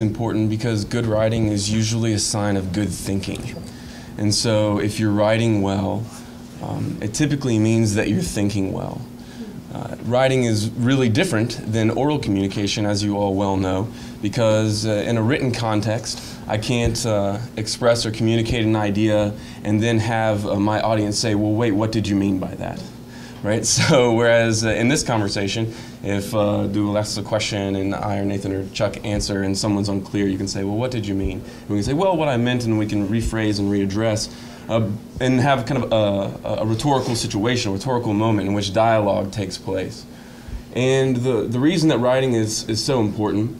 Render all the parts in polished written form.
Important because good writing is usually a sign of good thinking. And so if you're writing well, it typically means that you're thinking well. Writing is really different than oral communication, as you all well know, because in a written context, I can't express or communicate an idea and then have my audience say, well, wait, what did you mean by that? Right? So whereas in this conversation, if Doodle asks a question and I or Nathan or Chuck answer and someone's unclear, you can say, well, what did you mean? And we can say, well, what I meant, and we can rephrase and readdress and have kind of a rhetorical situation, a rhetorical moment in which dialogue takes place. And the reason that writing is so important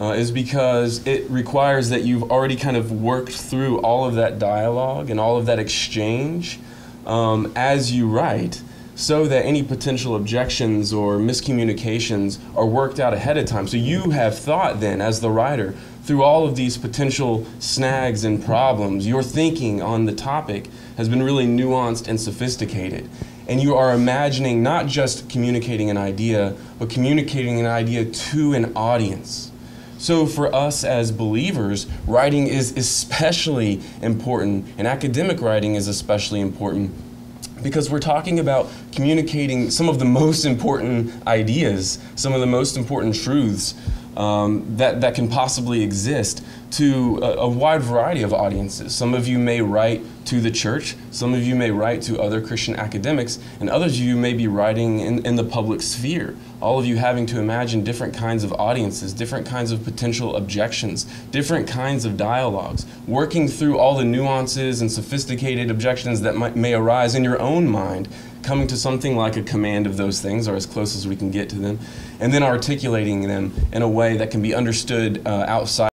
is because it requires that you've already kind of worked through all of that dialogue and all of that exchange as you write, so that any potential objections or miscommunications are worked out ahead of time. So you have thought then, as the writer, through all of these potential snags and problems. Your thinking on the topic has been really nuanced and sophisticated. And you are imagining not just communicating an idea, but communicating an idea to an audience. So for us as believers, writing is especially important, and academic writing is especially important, because we're talking about communicating some of the most important ideas, some of the most important truths that can possibly exist to a wide variety of audiences. Some of you may write to the church, some of you may write to other Christian academics, and others of you may be writing in the public sphere. All of you having to imagine different kinds of audiences, different kinds of potential objections, different kinds of dialogues, working through all the nuances and sophisticated objections that may arise in your own mind, coming to something like a command of those things, or as close as we can get to them, and then articulating them in a way that can be understood outside